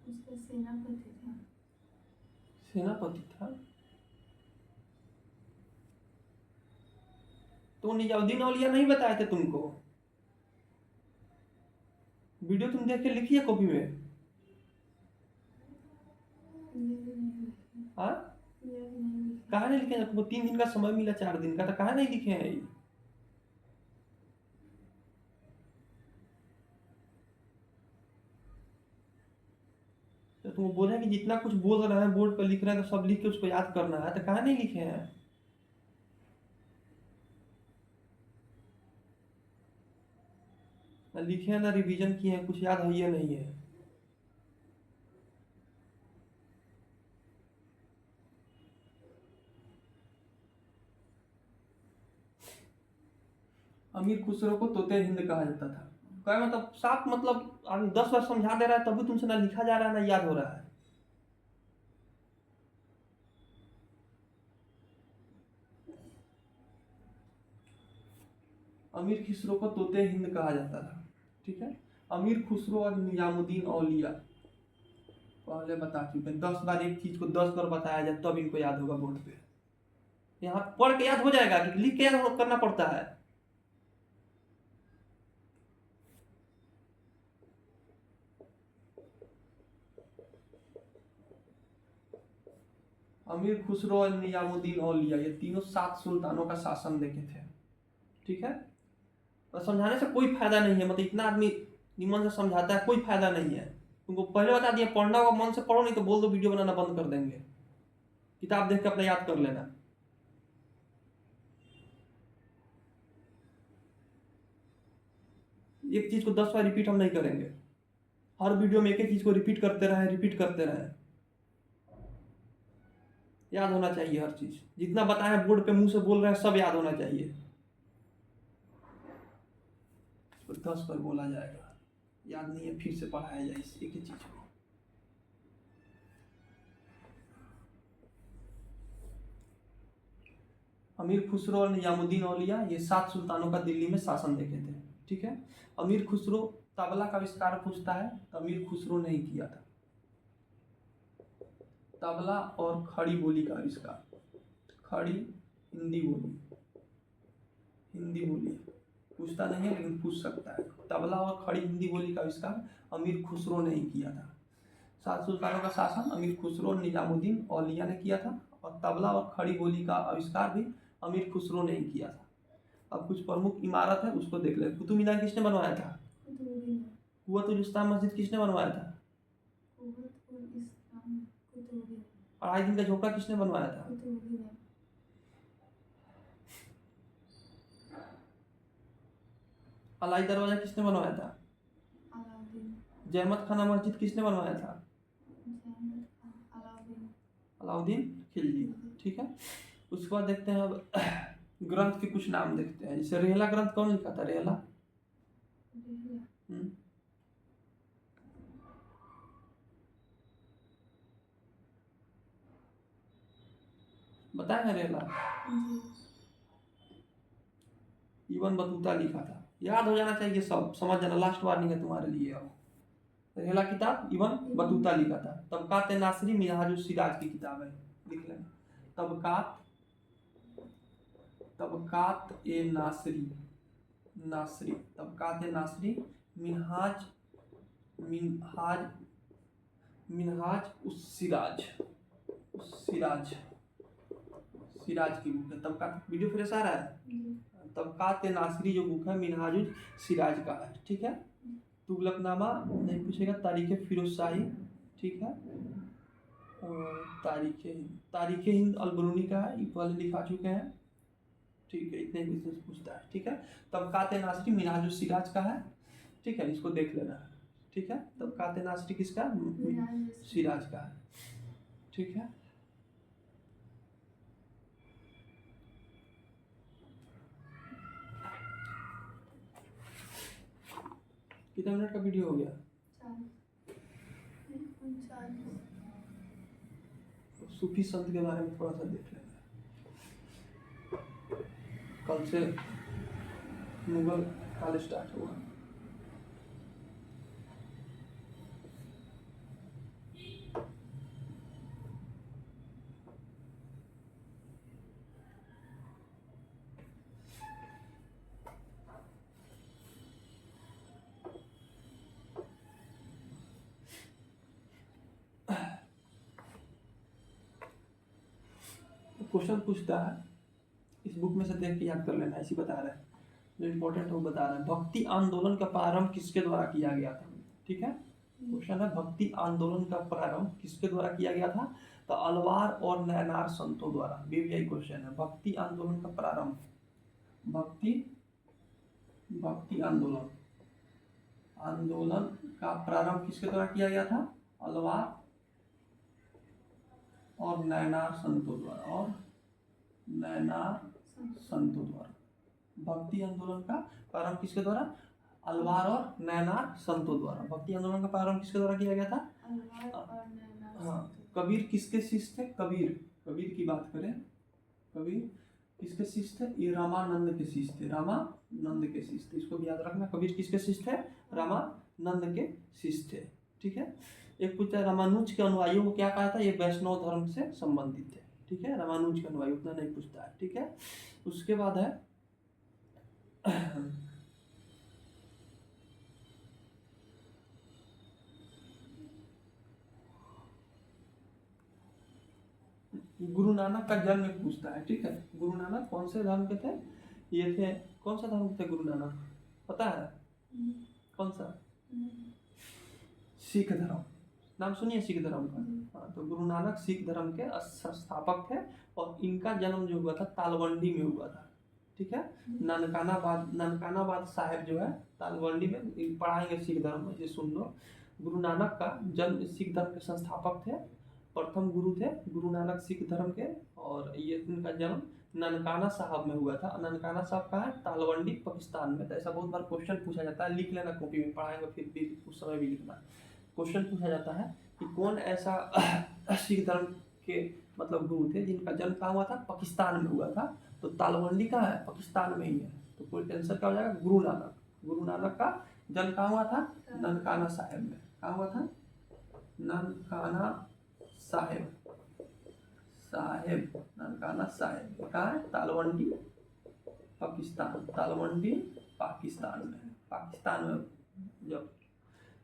उसका सेनापति था। सेनापति था तो निजामुद्दीन औलिया नहीं बताए थे तुमको? वीडियो तुम देख के लिखी है कॉपी में? हाँ, कहा नहीं लिखे? तुमको 3 दिन का समय मिला, 4 दिन का, तो कहा नहीं लिखे हैं? तो तुम बोले कि जितना कुछ बोल रहे हैं बोर्ड पर लिख रहे हैं तो सब लिख के उसको याद करना है, तो कहा नहीं लिखे हैं? ना लिखे हैं ना रिवीजन किए हैं, कुछ याद है या नहीं है? अमीर खुसरो को तोते हिंद कहा जाता था। क्या मतलब साफ मतलब आदमी 10 बार समझा दे रहा है तभी तुमसे ना लिखा जा रहा है ना याद हो रहा है। अमीर खुसरो को तोते हिंद कहा जाता था। ठीक है, अमीर खुसरो और निजामुद्दीन औलिया पहले बता चुके हैं। 10 बार एक चीज को 10 बार बताया जाए तब इनको याद होगा बोर्ड पे। यहाँ पढ़ के याद हो जाएगा कि लिख के याद करना पड़ता है। अमीर खुसरो और निजामुद्दीन औलिया ये तीनों 7 सुल्तानों का शासन देखे थे। ठीक है, तो समझाने से कोई फायदा नहीं है, मतलब इतना आदमी निमन से समझाता है कोई फायदा नहीं है। तुमको पहले बता दिया, पढ़ना होगा मन से पढ़ो, नहीं तो बोल दो वीडियो बनाना बंद कर देंगे, किताब देख के अपना याद कर लेना। एक चीज को 10 बार रिपीट हम नहीं करेंगे, हर वीडियो में एक एक चीज को रिपीट करते रहे। याद होना चाहिए हर चीज, जितना बताया बोर्ड पे मुंह से बोल रहे हैं सब याद होना चाहिए। 10 बार बोला जाएगा, याद नहीं है फिर से पढ़ाया जाए एक ही चीज को। अमीर खुसरो और निजामुद्दीन औलिया ये 7 सुल्तानों का दिल्ली में शासन देखे थे। ठीक है, अमीर खुसरो तबला का आविष्कार पूछता है तो अमीर खुसरो ने ही किया था। तबला और खड़ी बोली का आविष्कार, खड़ी हिंदी बोली पूछता नहीं है लेकिन पूछ सकता है। तबला और खड़ी हिंदी बोली का आविष्कार अमीर खुसरो ने ही किया था। 7 सुल्तानों का शासन अमीर खुसरो और निजामुद्दीन औलिया ने किया था, और तबला और खड़ी बोली का आविष्कार भी अमीर खुसरो ने ही किया था। अब कुछ प्रमुख इमारत है उसको देख ले। कुतुब मीनार किसने बनवाया था? कुव्वतुल इस्लाम मस्जिद किसने बनवाया था? अढ़ाई दिन का झोपड़ा किसने बनवाया था? अलाई दरवाजा किसने बनवाया था? जहमत खाना मस्जिद किसने बनवाया था? अलाउद्दीन खिलजी। ठीक है, उसके बाद देखते हैं अब ग्रंथ के कुछ नाम देखते हैं। जैसे रेहला ग्रंथ कौन लिखा था? रेहला बताया है रेहला? इब्न बतूता लिखा था। याद हो जाना चाहिए, सब समझ जाना, लास्ट वार्निंग है तुम्हारे लिए। अब रेहला किताब इब्न बतूता लिखा था। तबकात नासरी मिनहाजुल सिराज की किताब है, लिख लेना। तबकात ए नासरी मिनहाज उस सिराज की बुक है। तबकात वीडियो फ्रेश आ रहा है? तबकात नासरी जो बुक है मिनहाजुल सिराज का है। ठीक है, तुगलकनामा नहीं पूछेगा, तारीख फिरोजशाही। ठीक है, और तारीख हिंद अलबरूनी का है, ये पहले लिखा चुके हैं। ठीक है, इतने बिजनेस पूछता है। ठीक है, तबकात नासरी मिनहाजुल सिराज का है। ठीक है, इसको देख लेना है। ठीक है, तबकात नासरी किसका? सिराज का है। ठीक है, कितने मिनट का वीडियो हो गया? सूफी संत के बारे में थोड़ा सा देख लेना। कल से मुगल काल स्टार्ट हुआ। क्वेश्चन पूछता है, इस बुक में से देख के याद कर लेना, ऐसी बता रहा है, जो इम्पोर्टेंट है वो बता रहा है। भक्ति आंदोलन का प्रारंभ किसके द्वारा किया गया था? ठीक है, क्वेश्चन है भक्ति आंदोलन का प्रारंभ किसके द्वारा किया गया था? तो अलवार और नैनार संतों द्वारा। बीबीआई क्वेश्चन है, भक्ति आंदोलन का प्रारंभ, भक्ति आंदोलन का प्रारंभ किसके द्वारा किया गया था? अलवार और नैनार संतों द्वारा। भक्ति आंदोलन का प्रारंभ किसके द्वारा? अलवार और नैनार संतों द्वारा। भक्ति आंदोलन का प्रारंभ किसके द्वारा किया गया था? अलवार और नैनार हाँ। संतों। कबीर किसके शिष्य थे? कबीर की बात करें, कबीर किसके शिष्य थे? ये रामानंद के शिष्य थे, रामानंद के शिष्य थे। इसको भी याद रखना, कबीर किसके शिष्य थे? रामानंद के शिष्य थे। ठीक है। एक पूछता है रामानुज के अनुयायियों को क्या कहा था? ये वैष्णव धर्म से संबंधित थे। ठीक है, रामानुज के अनुयायी, उतना नहीं पूछता है। ठीक है। उसके बाद है गुरु नानक का जन्म पूछता है। ठीक है, गुरु नानक कौन से धर्म के थे? ये थे, कौन सा धर्म के थे गुरु नानक, पता है? कौन सा? सिख धर्म। नाम सुनिए सिख धर्म का। हाँ, तो गुरु नानक सिख धर्म के संस्थापक थे और इनका जन्म जो हुआ था तालवंडी में हुआ था। ठीक है। ननकानाबाद साहिब जो है तालवंडी में, पढ़ाएंगे सिख धर्म में, ये सुन लो। गुरु नानक का जन्म, सिख धर्म के संस्थापक थे, प्रथम गुरु थे गुरु नानक सिख धर्म के। और ये इनका जन्म ननकाना साहब में हुआ था। ननकाना साहब कहाँ है? तालवंडी पाकिस्तान में। तो ऐसा बहुत बार क्वेश्चन पूछा जाता है, लिख लेना कॉपी में, पढ़ाएंगे फिर भी उस समय भी लिखना। क्वेश्चन पूछा जाता है कि कौन ऐसा सिख धर्म के मतलब गुरु थे जिनका जन्म कहाँ हुआ था? पाकिस्तान में हुआ था। तो तालवंडी कहाँ है? पाकिस्तान में ही है। तो कोई टेंशन क्या हो जाएगा? गुरु नानक। गुरु नानक का जन्म कहाँ हुआ था? ननकाना साहिब में। कहाँ हुआ था? ननकाना साहिब, ननकाना साहिब कहाँ है? तालवंडी पाकिस्तान, तालवंडी पाकिस्तान में। जब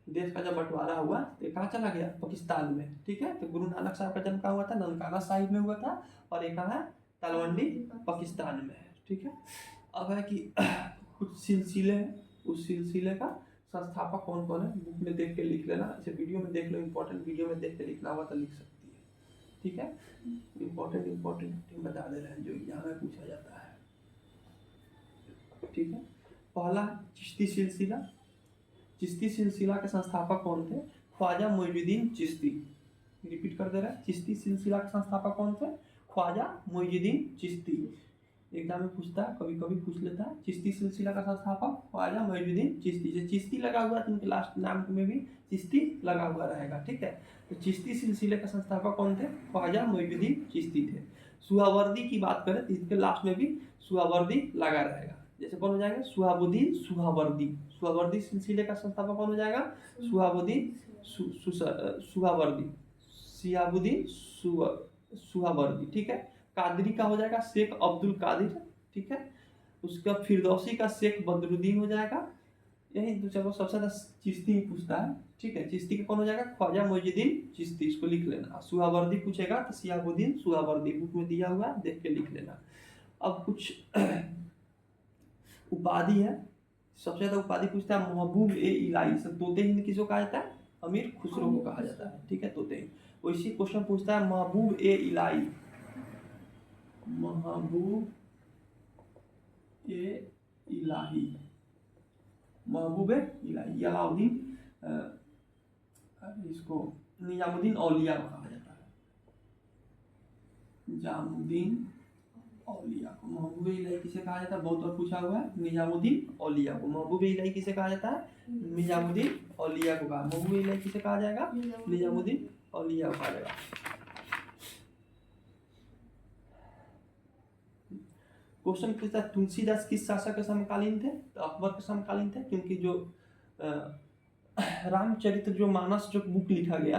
देश का जब बंटवारा हुआ तो कहाँ चला गया? पाकिस्तान में। ठीक है। तो गुरु नानक साहब का जन्म कहाँ हुआ था? ननकाना साहिब में हुआ था। और एक कहाँ है? तालवंडी पाकिस्तान में है। ठीक है। अब है कि कुछ सिलसिले हैं, उस सिलसिले का संस्थापक कौन कौन है बुक में देख के लिख लेना। इसे वीडियो में देख लो, इंपॉर्टेंट वीडियो में देख के लिखना हुआ तो लिख सकती है। ठीक है। इंपॉर्टेंट बता दे रहे हैं जो एग्जाम में पूछा जाता है। ठीक है। पहला चिश्ती सिलसिला। चिश्ती सिलसिला के संस्थापक कौन थे? ख्वाजा मोइनुद्दीन चिश्ती। रिपीट कर दे रहा है, चिश्ती सिलसिला के संस्थापक कौन थे? ख्वाजा मोइनुद्दीन चिश्ती। एग्जाम में पूछता है, कभी कभी पूछ लेता है। चिश्ती सिलसिला का संस्थापक ख्वाजा मोइनुद्दीन चिश्ती। जो चिश्ती लगा हुआ है तो उनके लास्ट नाम में भी चिश्ती लगा हुआ रहेगा। ठीक है। तो चिश्ती सिलसिले का संस्थापक कौन थे? ख्वाजा मोइनुद्दीन चिश्ती थे। सुहावर्दी की बात करें तो इसके लास्ट में भी सुहावर्दी लगा रहेगा। जैसे कौन हो जाएगा? सुहाबुद्दीन सुहावर्दी। सुहावर्दी सिलसिले का संस्थापक कौन हो जाएगा? सुहाबुद्दीन सुहावर्दी, सियाबुद्दीन सुहावर्दी। ठीक है। कादरी का हो जाएगा शेख अब्दुल कादिर। ठीक है। उसका फिरदौसी का शेख बदरुद्दीन हो जाएगा। यही दो चार सबसे ज्यादा चिश्ती ही पूछता है। ठीक है। चिश्ती का कौन हो जाएगा? ख्वाजा मोइनुद्दीन चिश्ती। इसको लिख लेना। सुहावर्दी पूछेगा तो सियाबुद्दीन सुहावर्दी बुक में दिया हुआ है, देख के लिख लेना। अब कुछ उपाधि है। सबसे ज्यादा उपाधि पूछता है महबूब ए इलाही। सब तोते हिंद किसको कहा जाता है? अमीर खुसरो को कहा जाता है। ठीक है, तोते हिंद। वैसे क्वेश्चन पूछता है महबूब ए इलाही, महबूब ए इलाही, महबूब ए इलाही। अलाउद्दीन इसको निजामुद्दीन औलिया को कहा जाता है। निजामुद्दीन औलिया को महबूब इलाही किसे कहा जाता है? बहुत बार पूछा हुआ है। निजामुद्दीन औलिया को महबूब इलाही किसे कहा जाता है? निजामुद्दीन औलिया को कहा। महबूब इलाही किसे कहा जाएगा? निजामुद्दीन औलिया को कहा जाएगा। क्वेश्चन पूछता है तुलसीदास किस शासक के समकालीन थे? तो अकबर के समकालीन थे, क्योंकि जो रामचरित्र जो मानस जो बुक लिखा गया,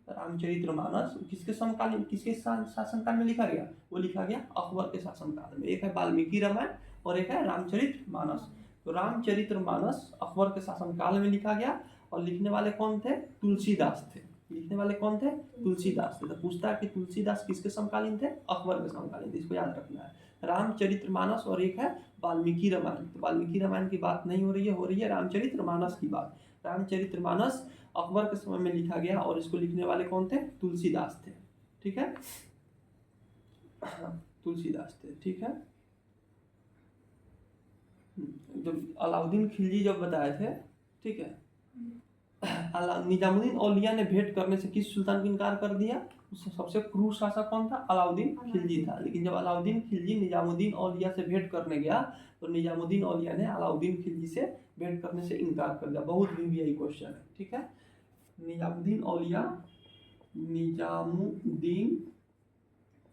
रामचरित्र मानस किसके समकालीन, किसके शासनकाल में लिखा गया? वो लिखा गया अकबर के शासनकाल में। एक है वाल्मीकि रामायण और एक है रामचरित्र मानस। तो रामचरित्र मानस अकबर के शासनकाल में लिखा गया और लिखने वाले कौन थे? तुलसीदास थे। लिखने वाले कौन थे? तुलसीदास थे। तो पूछता है कि तुलसीदास किसके समकालीन थे? अकबर के समकालीन थे। इसको याद रखना है। रामचरित्र मानस और एक है वाल्मीकि रामायण। तो वाल्मीकि रामायण की बात नहीं हो रही है रामचरित्र मानस की बात। रामचरित्र मानस अकबर के समय में लिखा गया और इसको लिखने वाले कौन थे? तुलसीदास थे। ठीक है, तुलसीदास थे। ठीक है। जब अलाउद्दीन खिलजी जब बताए थे, ठीक है, निजामुद्दीन औलिया ने भेंट करने से किस सुल्तान को इनकार कर दिया? उससे सबसे क्रूर शासक कौन था? अलाउद्दीन खिलजी था। लेकिन जब अलाउद्दीन खिलजी निजामुद्दीन औलिया से भेंट करने गया तो निजामुद्दीन औलिया ने अलाउद्दीन खिलजी से भेंट करने से इनकार कर दिया। बहुत VVI क्वेश्चन है, ठीक है। निजामुद्दीन औलिया, निजामुद्दीन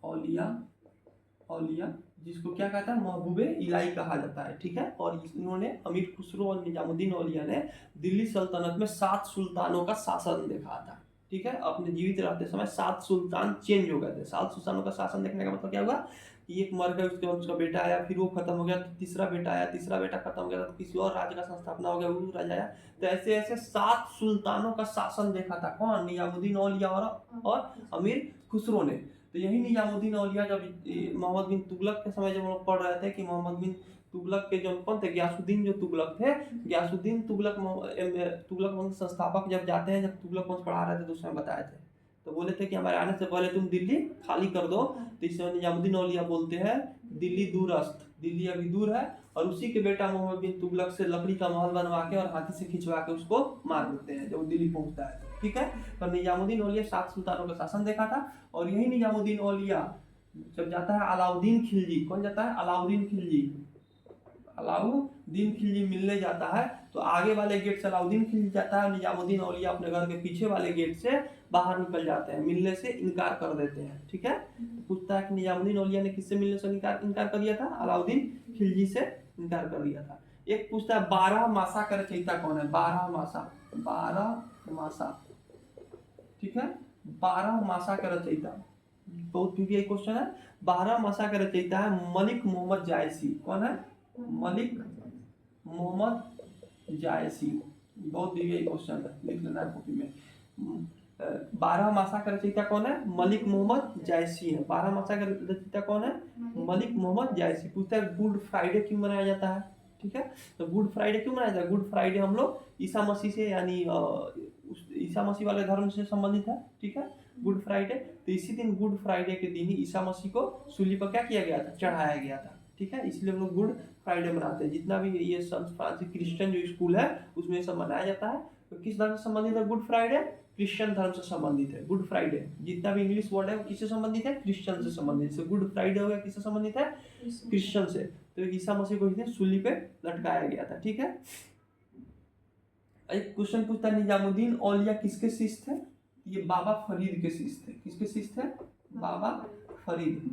औलिया जिसको क्या कहता है, महबूबे इलाही कहा जाता है, ठीक है। और इन्होंने अमीर खुसरो और निजामुद्दीन औलिया ने दिल्ली सल्तनत में 7 सुल्तानों का शासन देखा था, ठीक है। अपने जीवित रहते समय 7 सुल्तान चेंज हो गए थे। 7 सुल्तानों का शासन देखने का मतलब क्या हुआ कि एक मर गया, उसके बाद उसका बेटा आया, फिर वो खत्म हो गया तो तीसरा बेटा आया, तीसरा बेटा खत्म हो गया तो किसी और राज्य का संस्थापना हो गया, वो राजा आया। तो ऐसे ऐसे 7 सुल्तानों का शासन देखा था। कौन? निजामुद्दीन औलिया और अमीर खुसरो ने। तो यही निजामुद्दीन औलिया जब मोहम्मद बिन तुगलक के समय जब हम लोग पढ़ रहे थे कि मोहम्मद बिन तुगलक के जो कौन थे, गयासुद्दीन जो तुगलक थे, गयासुद्दीन तुगलक वंश संस्थापक जब जाते हैं, जब तुगलक वंश पढ़ा रहे थे तो उसमें बताए थे, तो बोले थे कि हमारे आने से पहले तुम दिल्ली खाली कर दो। तो इस समय निजामुद्दीन औलिया बोलते हैं दिल्ली दूरस्थ, दिल्ली अभी दूर है, और उसी के बेटा मोहम्मद बिन तुगलक से लकड़ी का महल बनवा के और हाथी से खिंचवा के उसको मार देते हैं जब वो दिल्ली पहुंचता है, ठीक है। तो निजामुद्दीन औलिया 7 सुल्तानों का शासन देखा था। और यही निजामुद्दीन औलिया जब जाता है अलाउद्दीन खिलजी, कौन जाता है? अलाउद्दीन खिलजी मिलने जाता है, तो आगे वाले गेट से अलाउद्दीन खिलजी जाता है, निजामुद्दीन औलिया अपने घर के पीछे वाले गेट से बाहर निकल जाते हैं, मिलने से इनकार कर देते हैं, ठीक है। पूछता है कि निजामुद्दीन औलिया ने किससे मिलने से इनकार कर दिया था? अलाउद्दीन खिलजी से इनकार कर दिया था। एक पूछता है 12 मासा का रचयिता कौन है? 12 मासा, ठीक है। 12 मासा का रचयिता बहुत VVI क्वेश्चन है। 12 मासा का रचयिता है मलिक मोहम्मद जायसी। कौन है? मलिक मोहम्मद जायसी। बहुत VVI क्वेश्चन है, लिख लेना है कॉपी में। 12 मासा का रचयिता कौन है? मलिक मोहम्मद जायसी है। 12 मासा का रचयिता कौन है? मलिक मोहम्मद जायसी। पूछता है गुड फ्राइडे क्यों मनाया जाता है, ठीक है। तो गुड फ्राइडे क्यों मनाया जाता है? गुड फ्राइडे हम लोग ईसा मसीह से, यानी ईसा मसीह वाले धर्म से संबंधित है, ठीक है। गुड फ्राइडे, तो इसी दिन गुड फ्राइडे के दिन ही ईसा मसीह को सूली पर क्या किया गया था? चढ़ाया गया था, ठीक है। इसलिए हम लोग गुड फ्राइडे मनाते हैं। जितना भी ये संत फ्रांसिस क्रिश्चियन जो स्कूल है उसमें सब मनाया जाता है। तो किस धर्म से संबंधित है गुड फ्राइडे? क्रिश्चियन धर्म से संबंधित है गुड फ्राइडे। जितना भी इंग्लिश वर्ड है वो किससे संबंधित है? क्रिश्चियन से संबंधित है। गुड फ्राइडे हो गया किससे संबंधित है? क्रिश्चियन से। तो ईसा मसीह को इस दिन सूली पे लटकाया गया था, ठीक है। एक क्वेश्चन पूछता है निजामुद्दीन औलिया किसके शिष्य थे? ये बाबा फरीद के शिष्य थे। किसके शिष्य थे? बाबा फरीद।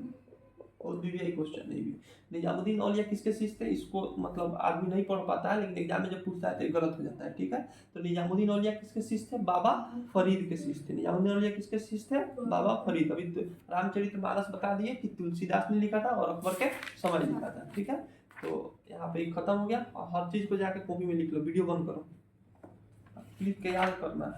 और VVI क्वेश्चन है भी। निजामुद्दीन औलिया किसके शिष्य थे? इसको मतलब आदमी नहीं पढ़ पाता है, लेकिन एग्जाम में जब पूछता है तो गलत हो जाता है, ठीक है। तो निजामुद्दीन औलिया किसके शिष्य थे? बाबा फरीद के शिष्य थे। निजामुद्दीन औलिया किसके शिष्य थे? बाबा फरीद। अभी तो रामचरितमानस बता दिए कि तुलसीदास ने लिखा था और अकबर के समय लिखा था, ठीक है। तो यहाँ पे खत्म हो गया। और हर चीज को जाके कॉपी में लिख लो, वीडियो बंद करो, क्लिक के याद करना है।